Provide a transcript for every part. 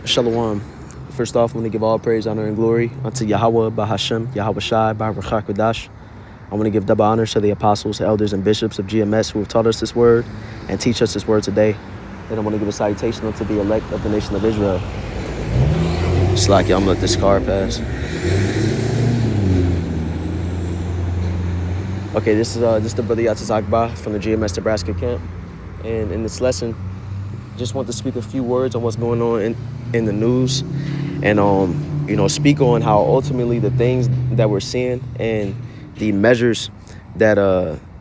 Shalom. First off, I want to give all praise, honor, and glory unto Yahweh, Bahashem, Yahweh Shai, Baruch Kodash. I want to give double honors to the apostles, elders, and bishops of GMS who have taught us this word and teach us this word today. Then I want to give a salutation unto the elect of the nation of Israel. Slack, y'all, I'm gonna let this car pass. Okay, this is the brother Yatzis Akbar from the GMS Nebraska camp. And in this lesson, just want to speak a few words on what's going on in the news, and speak on how ultimately the things that we're seeing and the measures that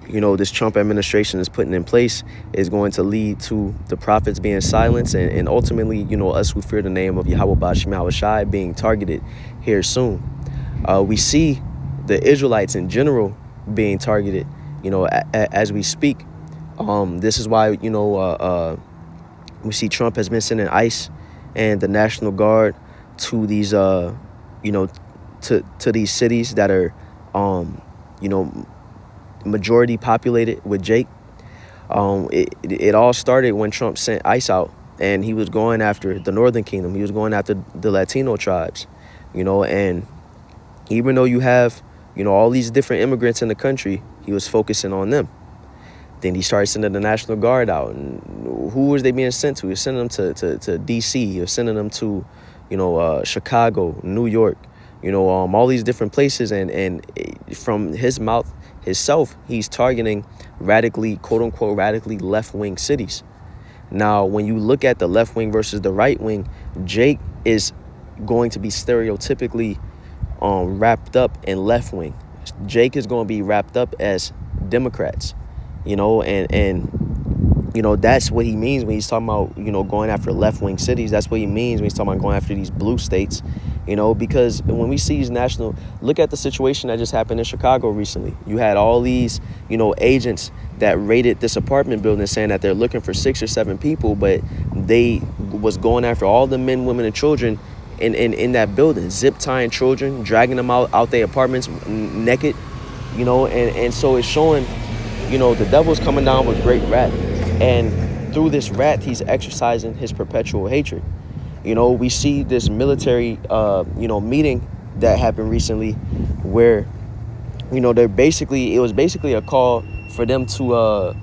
this Trump administration is putting in place is going to lead to the prophets being silenced and ultimately us who fear the name of Yahweh Bashim Yahweh Shai being targeted here soon. We see the Israelites in general being targeted as we speak. This is why we see Trump has been sending ICE and the National Guard to these to these cities that are majority populated with Jake. It all started when Trump sent ICE out, and he was going after the Northern Kingdom. He was going after the Latino tribes, and even though you have all these different immigrants in the country, he was focusing on them. Then he started sending the National Guard out. And who was they being sent to? He was sending them to D.C. He was sending them to, Chicago, New York, all these different places. And from his mouth, himself, he's targeting radically, quote unquote, radically left-wing cities. Now, when you look at the left wing versus the right wing, Jake is going to be stereotypically wrapped up in left wing. Jake is going to be wrapped up as Democrats. That's what he means when he's talking about, going after left-wing cities. That's what he means when he's talking about going after these blue states, because when we see these look at the situation that just happened in Chicago recently. You had all these, agents that raided this apartment building saying that they're looking for 6 or 7 people, but they was going after all the men, women, and children in that building, zip tying children, dragging them out their apartments naked, and so it's showing the devil's coming down with great wrath, and through this wrath, he's exercising his perpetual hatred. We see this military, meeting that happened recently, where, it was basically a call for them to,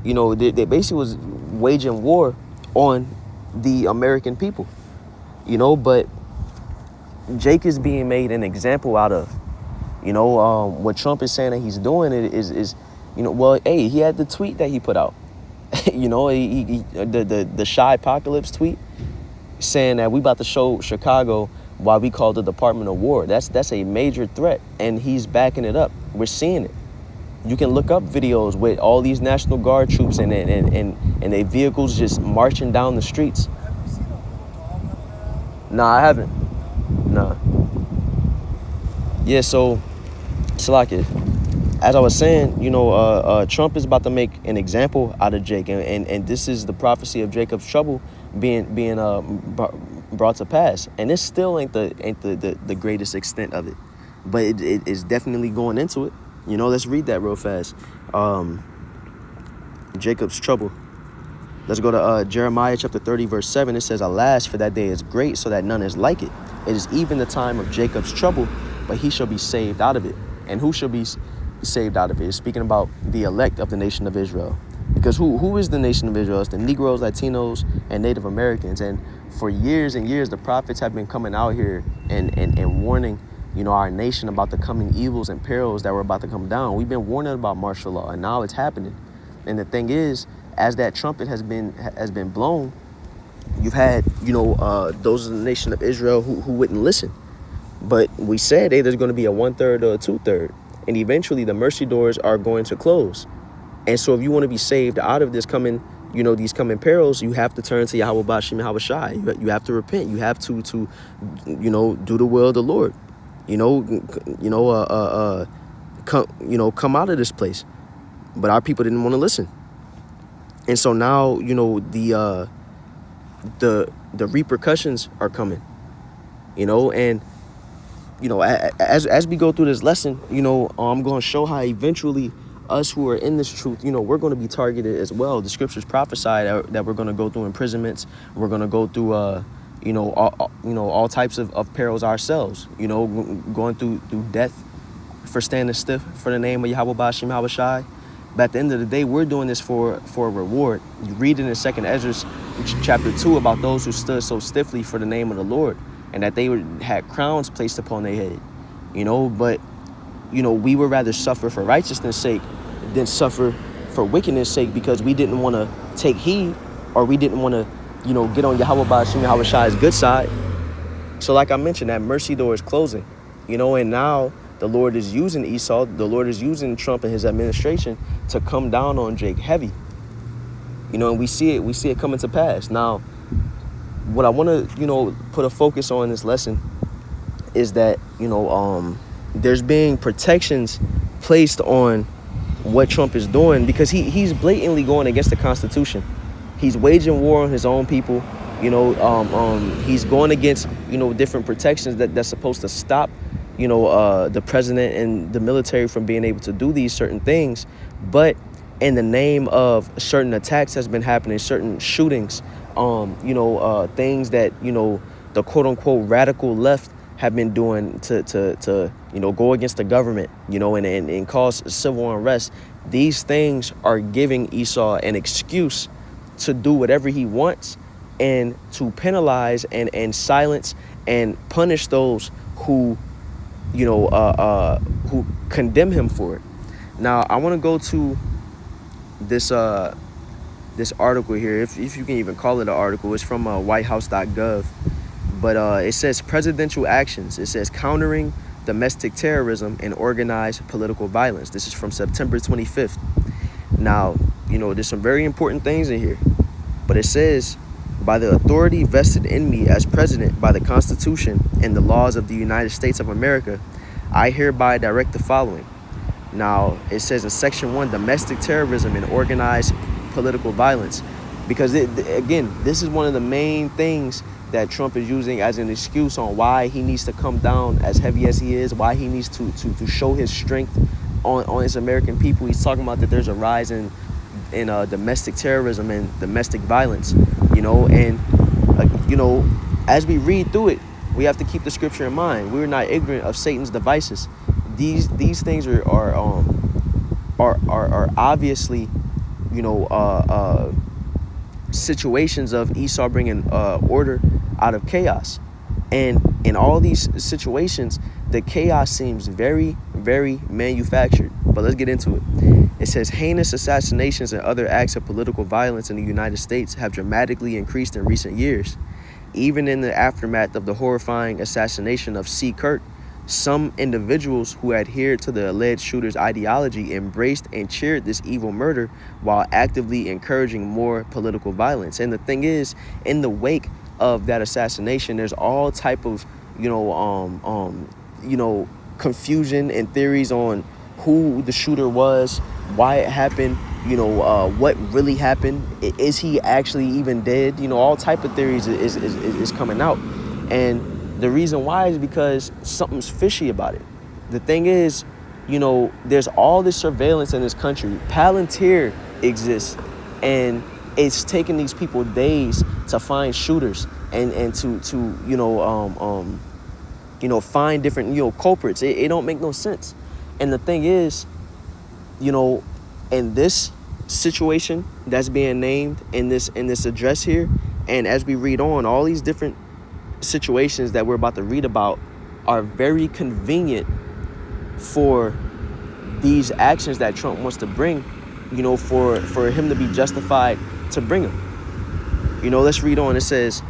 they basically was waging war on the American people, but Jake is being made an example out of. What Trump is saying that he's doing is he had the tweet that he put out. The Shy Apocalypse tweet saying that we about to show Chicago why we called the Department of War. That's a major threat, and he's backing it up. We're seeing it. You can look up videos with all these National Guard troops and their vehicles just marching down the streets. Nah, I haven't. Nah. Yeah, so Salaki, as I was saying, Trump is about to make an example out of Jake, and this is the prophecy of Jacob's trouble being brought to pass. And this still ain't the greatest extent of it, but it is definitely going into it. Let's read that real fast. Jacob's trouble. Let's go to Jeremiah chapter 30, verse 7. It says, "Alas, for that day is great, so that none is like it. It is even the time of Jacob's trouble, but he shall be saved out of it." And who shall be saved out of it? It's speaking about the elect of the nation of Israel. Because who is the nation of Israel? It's the Negroes, Latinos, and Native Americans. And for years and years, the prophets have been coming out here and warning, our nation about the coming evils and perils that were about to come down. We've been warning about martial law, and now it's happening. And the thing is, as that trumpet has been blown, you've had, those in the nation of Israel who wouldn't listen. But we said, hey, there's going to be a 1/3 or a 2/3. And eventually the mercy doors are going to close. And so if you want to be saved out of this coming, these coming perils, you have to turn to Yahweh Bashim Yahweh Shai. You have to repent. You have to do the will of the Lord. Come out of this place. But our people didn't want to listen. And so now, the repercussions are coming, and as we go through this lesson, I'm going to show how eventually us who are in this truth, we're going to be targeted as well. The scriptures prophesy that we're going to go through imprisonments. We're going to go through, all types of perils ourselves, going through death for standing stiff for the name of Yahweh Bashim Habashai. But at the end of the day, we're doing this for a reward. You read in 2 Ezra chapter 2 about those who stood so stiffly for the name of the Lord, and that they had crowns placed upon their head. But we would rather suffer for righteousness' sake than suffer for wickedness' sake, because we didn't want to take heed, or we didn't want to get on Yahweh Bashim Habashai's good side. So like I mentioned, that mercy door is closing, and now the Lord is using Esau, the Lord is using Trump and his administration to come down on Jake heavy. And we see it coming to pass. Now, what I want to, put a focus on in this lesson is that, there's being protections placed on what Trump is doing, because he's blatantly going against the Constitution. He's waging war on his own people. He's going against, different protections that's supposed to stop the president and the military from being able to do these certain things. But in the name of certain attacks that's been happening, certain shootings, things that, the quote unquote radical left have been doing to go against the government, and cause civil unrest. These things are giving Esau an excuse to do whatever he wants, and to penalize and silence and punish those who who condemn him for it. Now, I want to go to this article here, if you can even call it an article. It's from whitehouse.gov, but it says presidential actions. It says countering domestic terrorism and organized political violence. This is from September 25th. Now, there's some very important things in here, but it says, by the authority vested in me as president by the Constitution and the laws of the United States of America, I hereby direct the following. Now, it says in Section 1, domestic terrorism and organized political violence, because, again, this is one of the main things that Trump is using as an excuse on why he needs to come down as heavy as he is, why he needs to show his strength on his American people. He's talking about that there's a rise in domestic terrorism and domestic violence, and as we read through it, we have to keep the scripture in mind. We're not ignorant of Satan's devices. These things are obviously, situations of Esau bringing order out of chaos, and in all these situations, the chaos seems very, very manufactured. But let's get into it. It says heinous assassinations and other acts of political violence in the United States have dramatically increased in recent years. Even in the aftermath of the horrifying assassination of C. Kirk, some individuals who adhered to the alleged shooter's ideology embraced and cheered this evil murder while actively encouraging more political violence. And the thing is, in the wake of that assassination, there's all type of, confusion and theories on who the shooter was, why it happened, what really happened. Is he actually even dead? All type of theories is coming out. And the reason why is because something's fishy about it. The thing is, there's all this surveillance in this country. Palantir exists, and it's taking these people days to find shooters and to find different culprits. It don't make no sense. And the thing is, in this situation that's being named in this address here, and as we read on, all these different situations that we're about to read about are very convenient for these actions that Trump wants to bring, for him to be justified to bring them. Let's read on. It says,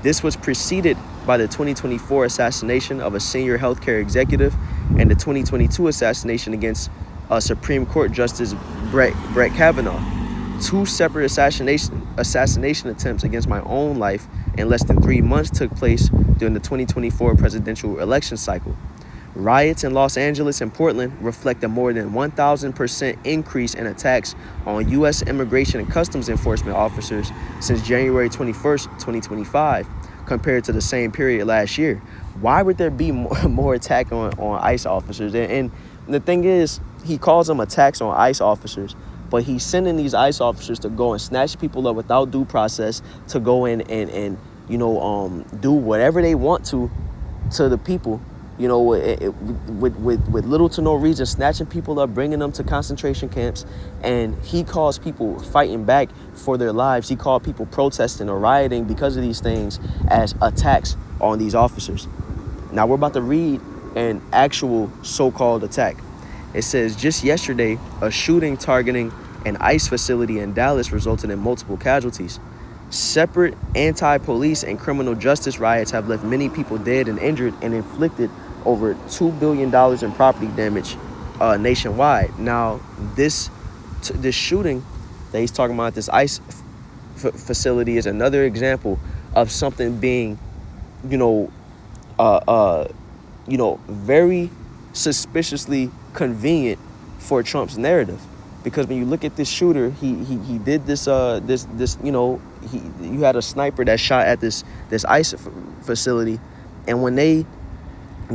this was preceded by the 2024 assassination of a senior healthcare executive and the 2022 assassination against Supreme Court Justice Brett Kavanaugh. Two separate assassination attempts against my own life in less than 3 months took place during the 2024 presidential election cycle. Riots in Los Angeles and Portland reflect a more than 1,000% increase in attacks on U.S. Immigration and Customs Enforcement officers since January 21st, 2025, compared to the same period last year. Why would there be more attack on ICE officers? And the thing is, he calls them attacks on ICE officers, but he's sending these ICE officers to go and snatch people up without due process, to go in and do whatever they want to the people, with little to no reason, snatching people up, bringing them to concentration camps. And he calls people fighting back for their lives. He called people protesting or rioting because of these things as attacks on these officers. Now we're about to read an actual so-called attack. It says, just yesterday, a shooting targeting an ICE facility in Dallas resulted in multiple casualties. Separate anti-police and criminal justice riots have left many people dead and injured and inflicted over $2 billion in property damage nationwide. Now, this shooting that he's talking about, this ICE facility, is another example of something being, very suspiciously convenient for Trump's narrative. Because when you look at this shooter, he did this you had a sniper that shot at this ICE facility, and when they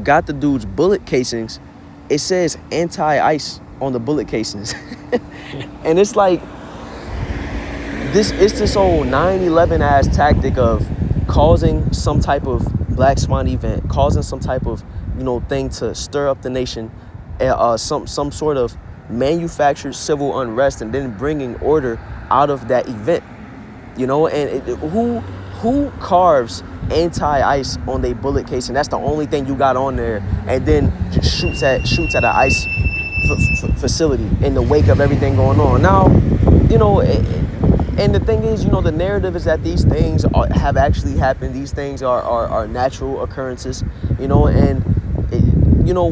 got the dude's bullet casings, it says anti-ICE on the bullet casings. And it's like this old 9/11 ass tactic of causing some type of Black Swan event, causing some type of thing to stir up the nation, some sort of manufactured civil unrest, and then bringing order out of that event. Who carves anti-ICE on their bullet casing? That's the only thing you got on there, and then just shoots at an ICE facility in the wake of everything going on. Now, and the thing is, the narrative is that these things have actually happened. These things are natural occurrences, and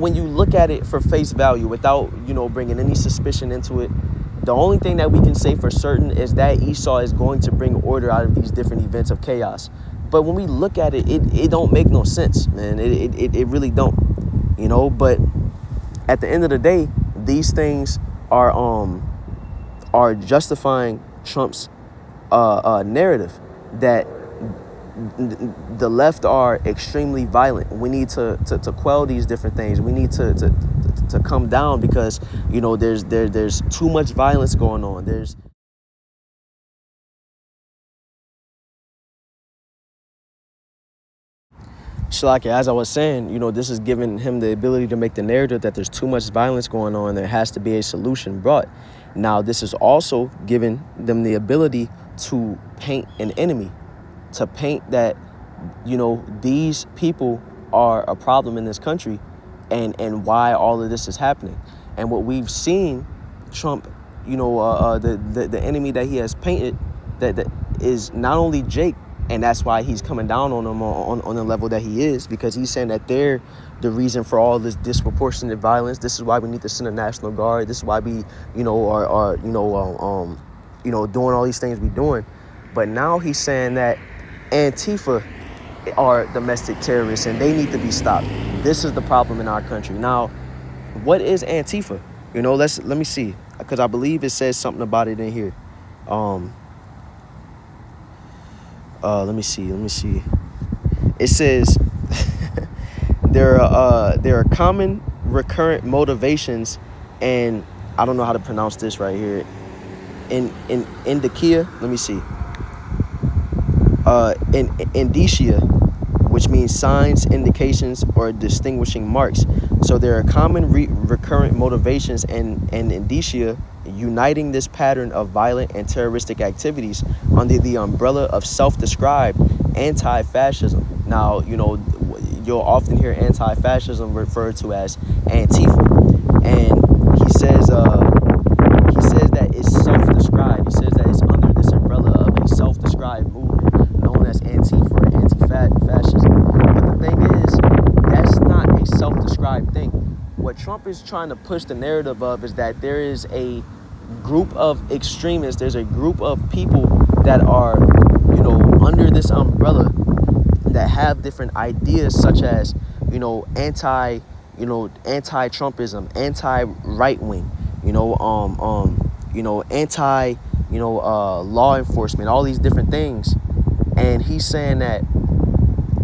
when you look at it for face value without, bringing any suspicion into it, the only thing that we can say for certain is that Esau is going to bring order out of these different events of chaos. But when we look at it, it don't make no sense, man. It really don't, But at the end of the day, these things are justifying Trump's narrative that the left are extremely violent. We need to quell these different things. We need to come down because there's too much violence going on. There's Shalaka, as I was saying, this is giving him the ability to make the narrative that there's too much violence going on. There has to be a solution brought. Now, this is also giving them the ability to paint an enemy, to paint that, these people are a problem in this country and why all of this is happening. And what we've seen Trump, the enemy that he has painted, that is not only Jake, and that's why he's coming down on them on the level that he is, because he's saying that they're the reason for all this disproportionate violence. This is why we need to send a National Guard. This is why we, are doing all these things we're doing. But now he's saying that Antifa are domestic terrorists and they need to be stopped. This is the problem in our country. Now, what is Antifa? Let me see, because I believe it says something about it in here. Let me see. It says there are common recurrent motivations, and I don't know how to pronounce this right here. In indicia, let me see. Indicia, which means signs, indications, or distinguishing marks. So there are common recurrent motivations and indicia uniting this pattern of violent and terroristic activities under the umbrella of self-described anti-fascism. Now, you'll often hear anti-fascism referred to as Antifa, and he says that it's self-described. He says that it's under this umbrella of a self-described movement known as Antifa or anti-fascism. But the thing is, that's not a self-described thing. What Trump is trying to push the narrative of is that there is a group of extremists, there's a group of people that are, under this umbrella that have different ideas such as, anti-Trumpism, anti-right-wing, anti, law enforcement, all these different things. And he's saying that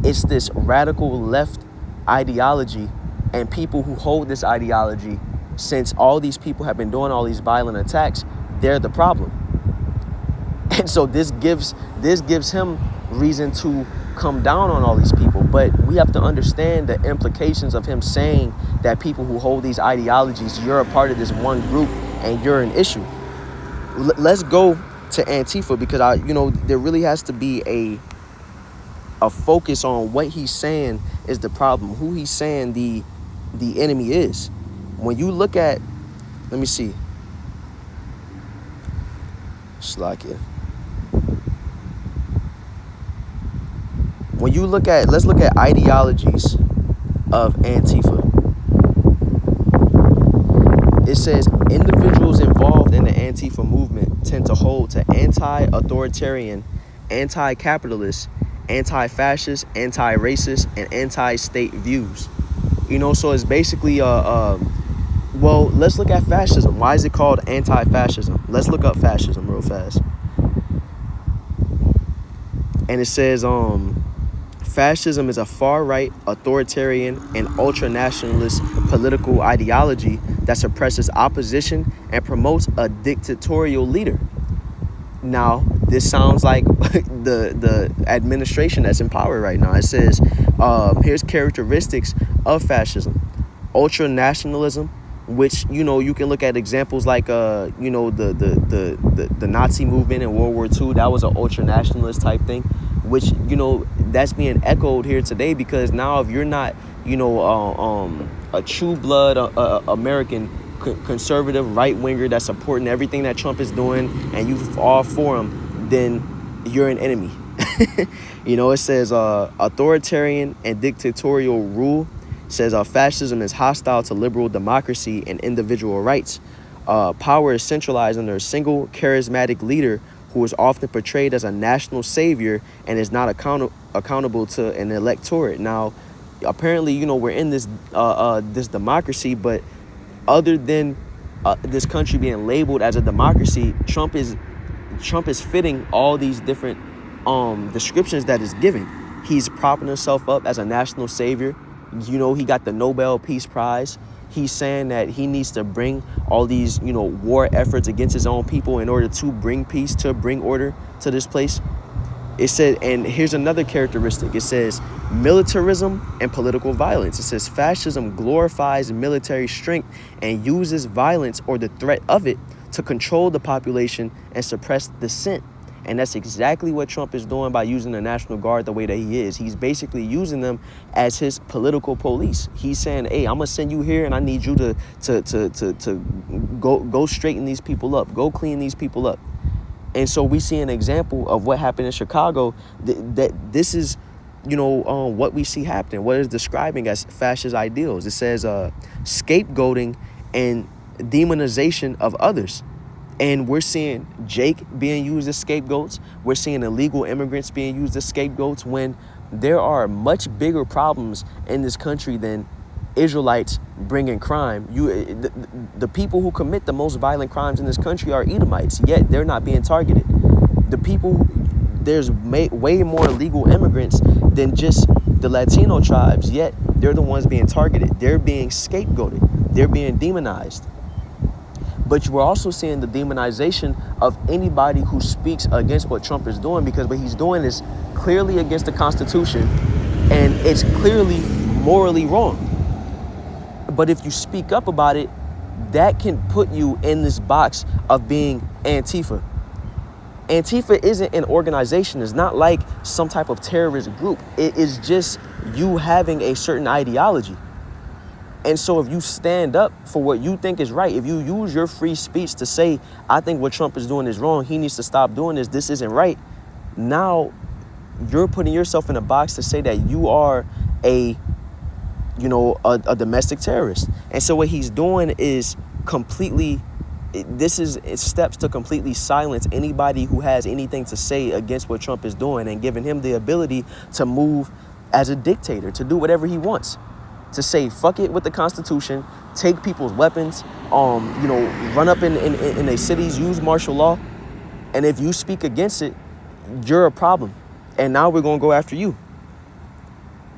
it's this radical left ideology, and people who hold this ideology, since all these people have been doing all these violent attacks, they're the problem. And so this gives him reason to come down on all these people. But we have to understand the implications of him saying that people who hold these ideologies, you're a part of this one group and you're an issue. Let's go to Antifa, because there really has to be a focus on what he's saying is the problem, who he's saying the enemy is. When you look at, let me see, Slakia. When you look at, let's look at ideologies of Antifa. It says individuals involved in the Antifa movement tend to hold to anti-authoritarian, anti-capitalist, anti-fascist, anti-racist, and anti-state views. So it's basically well, let's look at fascism. Why is it called anti-fascism? Let's look up fascism real fast. And it says fascism is a far-right, authoritarian, and ultra-nationalist political ideology that suppresses opposition and promotes a dictatorial leader. Now, this sounds like the administration that's in power right now. It says, here's characteristics of fascism. Ultra-nationalism, which, you can look at examples like, the Nazi movement in World War II. That was an ultra-nationalist type thing, which, that's being echoed here today, because now if you're not, a true blood American conservative right-winger that's supporting everything that Trump is doing and you all for him, then you're an enemy. It says authoritarian and dictatorial rule. It says fascism is hostile to liberal democracy and individual rights. Power is centralized under a single charismatic leader who is often portrayed as a national savior and is not accountable to an electorate. Now, apparently, we're in this this democracy, but other than this country being labeled as a democracy, Trump is fitting all these different descriptions that is given. He's propping himself up as a national savior. He got the Nobel Peace Prize. He's saying that he needs to bring all these, war efforts against his own people in order to bring peace, to bring order to this place. It said, and here's another characteristic. It says militarism and political violence. It says fascism glorifies military strength and uses violence or the threat of it to control the population and suppress dissent. And that's exactly what Trump is doing by using the National Guard the way that he is. He's basically using them as his political police. He's saying, hey, I'm going to send you here and I need you to go straighten these people up, go clean these people up. And so we see an example of what happened in Chicago, that this is, what we see happening, what is describing as fascist ideals. It says scapegoating and demonization of others. And we're seeing Jake being used as scapegoats. We're seeing illegal immigrants being used as scapegoats, when there are much bigger problems in this country than Israelites bringing crime. The people who commit the most violent crimes in this country are Edomites, yet they're not being targeted. There's way more illegal immigrants than just the Latino tribes, yet they're the ones being targeted. They're being scapegoated. They're being demonized. But you are also seeing the demonization of anybody who speaks against what Trump is doing, because what he's doing is clearly against the Constitution and it's clearly morally wrong. But if you speak up about it, that can put you in this box of being Antifa. Antifa isn't an organization. It's not like some type of terrorist group. It is just you having a certain ideology. And so if you stand up for what you think is right, if you use your free speech to say, I think what Trump is doing is wrong, he needs to stop doing this isn't right, now you're putting yourself in a box to say that you are a domestic terrorist. And so what he's doing is it's steps to completely silence anybody who has anything to say against what Trump is doing, and giving him the ability to move as a dictator, to do whatever he wants. To say fuck it with the Constitution, take people's weapons, run up in their cities, use martial law, and if you speak against it, you're a problem. And now we're gonna go after you.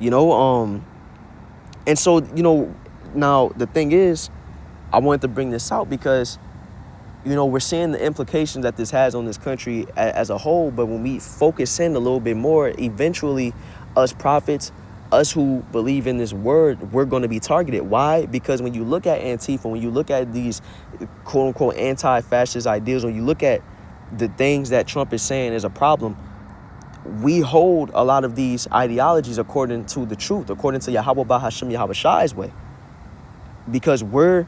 And so now the thing is, I wanted to bring this out because we're seeing the implications that this has on this country as a whole. But when we focus in a little bit more, eventually us prophets, us who believe in this word, we're going to be targeted. Why? Because when you look at Antifa, when you look at these quote unquote anti-fascist ideas, when you look at the things that Trump is saying is a problem, we hold a lot of these ideologies according to the truth, according to Yahweh Bahashim Yahweh Shai's way, because we're,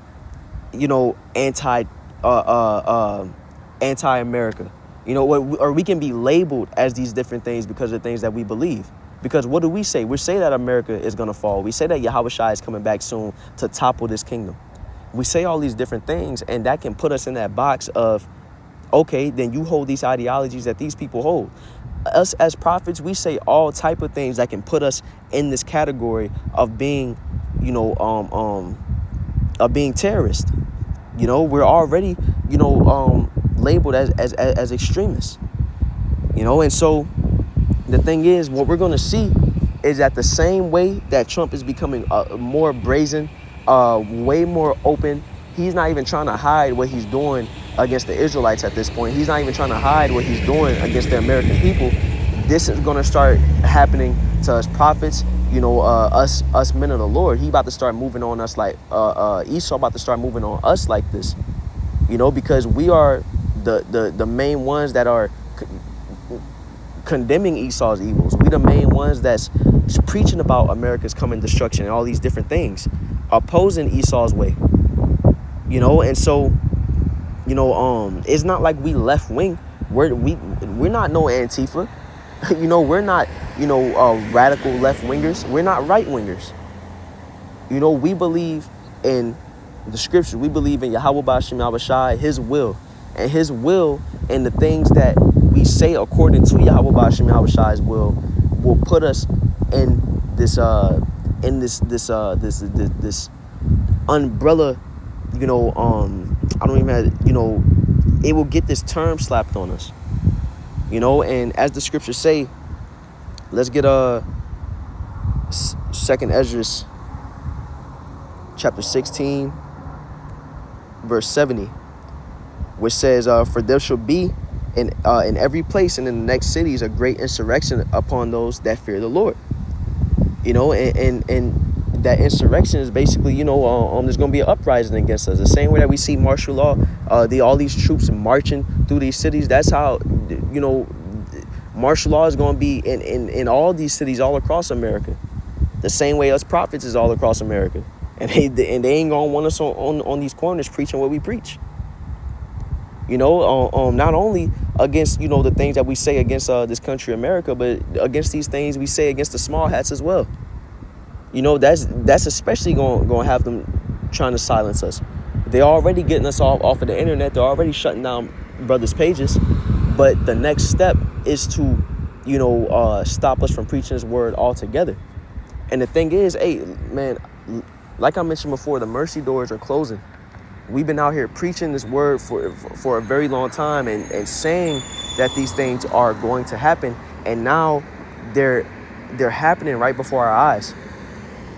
anti-America, or we can be labeled as these different things because of the things that we believe. Because what do we say? We say that America is going to fall. We say that Yahweh Shai is coming back soon to topple this kingdom. We say all these different things, and that can put us in that box of, okay, then you hold these ideologies that these people hold. Us as prophets, we say all type of things that can put us in this category of being, of being terrorist. We're already, labeled as extremists. And so the thing is, what we're going to see is that the same way that Trump is becoming more brazen, way more open. He's not even trying to hide what he's doing against the Israelites at this point. He's not even trying to hide what he's doing against the American people. This is going to start happening to us prophets, us men of the Lord. He about to start moving on us like Esau about to start moving on us like this, because we are the main ones that are condemning Esau's evils. We the main ones that's preaching about America's coming destruction and all these different things, opposing Esau's way. And so, it's not like we left wing. We're not no Antifa. We're not, radical left wingers. We're not right wingers. We believe in the scripture. We believe in Yahweh Bashim Yahweh Shai, his will. And his will and the things that we say according to Yahweh Bashim Yahweh Shai's will put us in this this umbrella, I don't even have, it will get this term slapped on us, and as the scriptures say, let's get Second Ezra chapter 16 verse 70, which says, for there shall be in every place and in the next cities a great insurrection upon those that fear the Lord. And that insurrection is basically, there's going to be an uprising against us. The same way that we see martial law, all these troops marching through these cities. That's how, martial law is going to be in all these cities all across America. The same way us prophets is all across America. And they ain't going to want us on these corners preaching what we preach. Not only against, the things that we say against this country, America, but against these things we say against the small hats as well. That's especially going to have them trying to silence us. They're already getting us off of the internet. They're already shutting down brothers' pages. But the next step is to, stop us from preaching his word altogether. And the thing is, hey, man, like I mentioned before, the mercy doors are closing. We've been out here preaching this word for a very long time and saying that these things are going to happen. And now they're happening right before our eyes.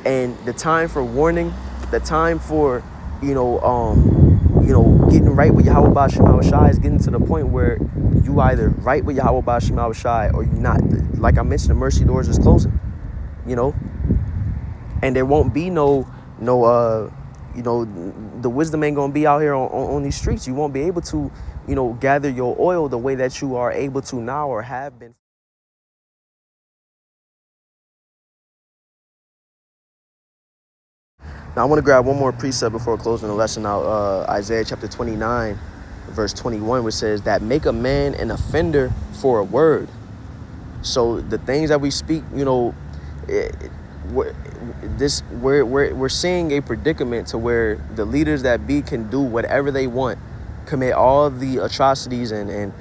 And the time for warning, the time for, getting right with Yahweh Bashim Yahweh Shai is getting to the point where you either right with Yahweh Bashim Yahweh Shai or you're not. Like I mentioned, the mercy doors is closing, and there won't be no, the wisdom ain't going to be out here on these streets. You won't be able to, gather your oil the way that you are able to now or have been. Now, I want to grab one more precept before closing the lesson out. Isaiah chapter 29, verse 21, which says that make a man an offender for a word. So the things that we speak, we're seeing a predicament to where the leaders that be can do whatever they want, commit all the atrocities and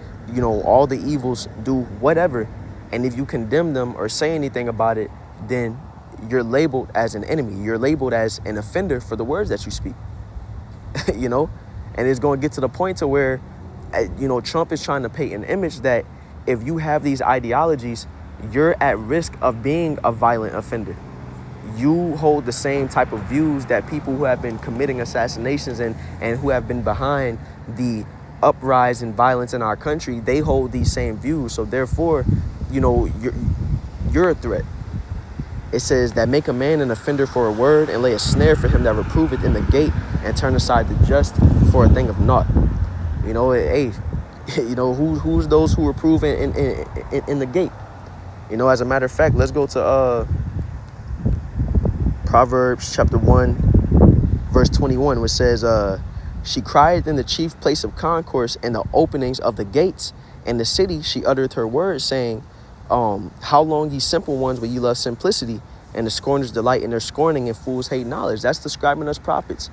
all the evils, do whatever. And if you condemn them or say anything about it, then you're labeled as an enemy. You're labeled as an offender for the words that you speak, and it's going to get to the point to where, Trump is trying to paint an image that if you have these ideologies, you're at risk of being a violent offender. You hold the same type of views that people who have been committing assassinations and who have been behind the uprising violence in our country, they hold these same views. So therefore, you know, you're a threat. It says that make a man an offender for a word and lay a snare for him that reproveth in the gate and turn aside the just for a thing of naught. You know, hey, you know, who's those who reprove in the gate? You know, as a matter of fact, let's go to Proverbs chapter 1, verse 21, which says, she cried in the chief place of concourse and the openings of the gates. And the city she uttered her words, saying, how long, ye simple ones, will ye love simplicity? And the scorners delight in their scorning, and fools hate knowledge. That's describing us prophets.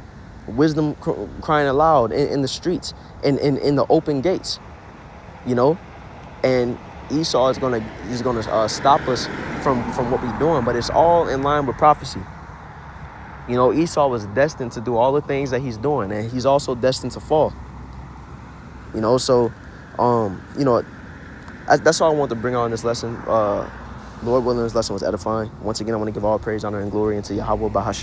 Wisdom crying aloud in the streets, in the open gates, you know. And Esau is gonna stop us from what we're doing, but it's all in line with prophecy. You know, Esau was destined to do all the things that he's doing, and he's also destined to fall. You know, so you know, that's all I want to bring on this lesson. Lord willing, this lesson was edifying. Once again, I want to give all praise, honor, and glory into Yahweh Bahashem.